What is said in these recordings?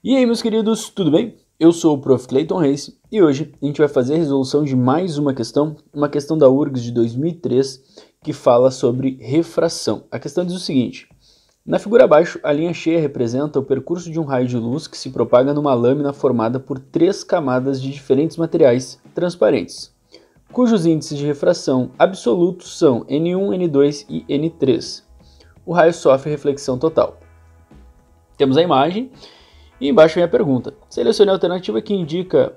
E aí, meus queridos, tudo bem? Eu sou o Prof. Clayton Reis e hoje a gente vai fazer a resolução de mais uma questão da URGS de 2003 que fala sobre refração. A questão diz o seguinte: na figura abaixo, a linha cheia representa o percurso de um raio de luz que se propaga numa lâmina formada por 3 camadas de diferentes materiais transparentes, cujos índices de refração absolutos são N1, N2 e N3. O raio sofre reflexão total. Temos a imagem. E embaixo vem a pergunta. Selecione a alternativa que indica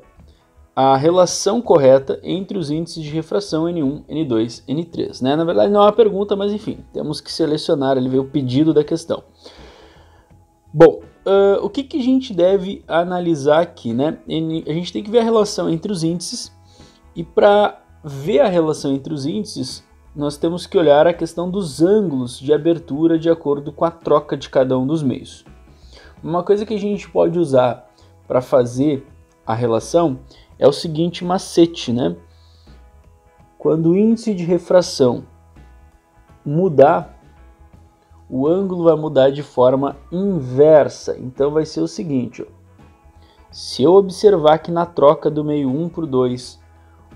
a relação correta entre os índices de refração N1, N2, N3. Na verdade não é uma pergunta, mas enfim, temos que selecionar, ele veio o pedido da questão. Bom, o que a gente deve analisar aqui? A gente tem que ver a relação entre os índices e para ver a relação entre os índices, nós temos que olhar a questão dos ângulos de abertura de acordo com a troca de cada um dos meios. Uma coisa que a gente pode usar para fazer a relação é o seguinte macete, Quando o índice de refração mudar, o ângulo vai mudar de forma inversa. Então vai ser o seguinte, se eu observar que na troca do meio 1 por 2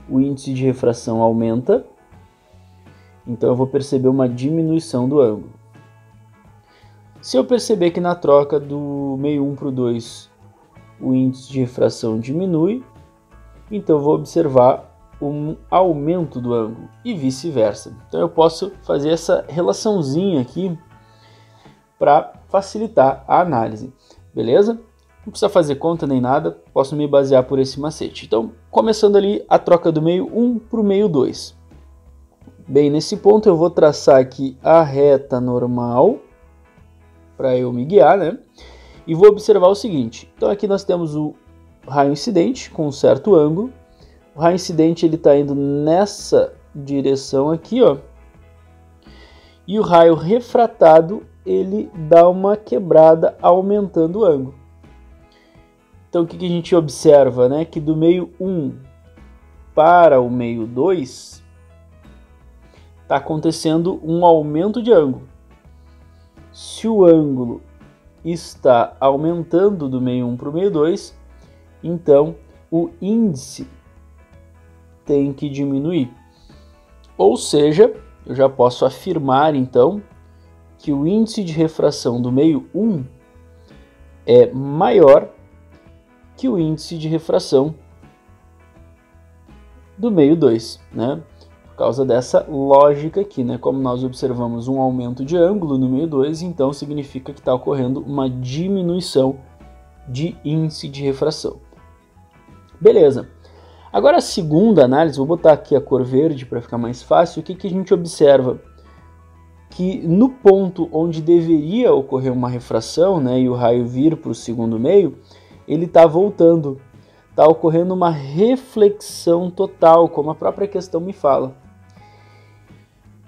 o índice de refração aumenta, então eu vou perceber uma diminuição do ângulo. Se eu perceber que na troca do meio 1 para o 2 o índice de refração diminui, então eu vou observar um aumento do ângulo e vice-versa. Então eu posso fazer essa relaçãozinha aqui para facilitar a análise, beleza? Não precisa fazer conta nem nada, posso me basear por esse macete. Então, começando ali a troca do meio 1 para o meio 2. Bem, nesse ponto eu vou traçar aqui a reta normal, para eu me guiar, E vou observar o seguinte. Então aqui nós temos o raio incidente com um certo ângulo. O raio incidente ele está indo nessa direção aqui, E o raio refratado ele dá uma quebrada aumentando o ângulo. Então o que a gente observa, Que do meio 1 para o meio 2 está acontecendo um aumento de ângulo. Se o ângulo está aumentando do meio 1 para o meio 2, então o índice tem que diminuir. Ou seja, eu já posso afirmar então que o índice de refração do meio 1 é maior que o índice de refração do meio 2, Por causa dessa lógica aqui, Como nós observamos um aumento de ângulo no meio 2, então significa que está ocorrendo uma diminuição de índice de refração. Beleza. Agora a segunda análise, vou botar aqui a cor verde para ficar mais fácil. O que a gente observa? Que no ponto onde deveria ocorrer uma refração, e o raio vir para o segundo meio, ele está voltando. Está ocorrendo uma reflexão total, como a própria questão me fala.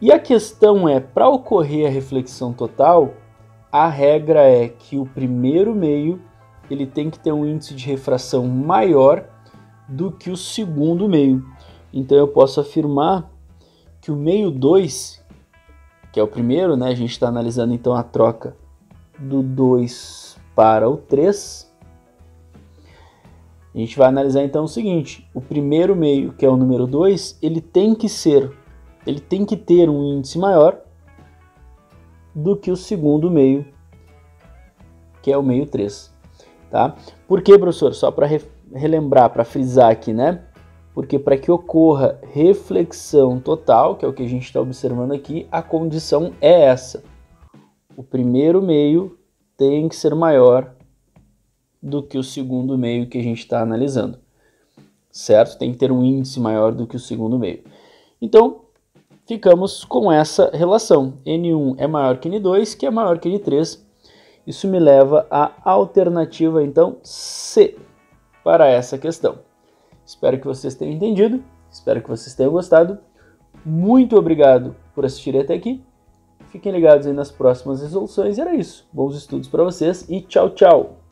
E a questão é, para ocorrer a reflexão total, a regra é que o primeiro meio ele tem que ter um índice de refração maior do que o segundo meio. Então eu posso afirmar que o meio 2, que é o primeiro, a gente está analisando então a troca do 2 para o 3. A gente vai analisar então o seguinte: o primeiro meio, que é o número 2, ele tem que ter um índice maior do que o segundo meio, que é o meio 3, tá? Por que, professor? Só para relembrar, para frisar aqui, Porque para que ocorra reflexão total, que é o que a gente está observando aqui, a condição é essa: o primeiro meio tem que ser maior do que o segundo meio que a gente está analisando, certo? Tem que ter um índice maior do que o segundo meio. Então, ficamos com essa relação. N1 é maior que N2, que é maior que N3. Isso me leva à alternativa, então, C, para essa questão. Espero que vocês tenham entendido, espero que vocês tenham gostado. Muito obrigado por assistirem até aqui. Fiquem ligados aí nas próximas resoluções. E era isso. Bons estudos para vocês e tchau, tchau!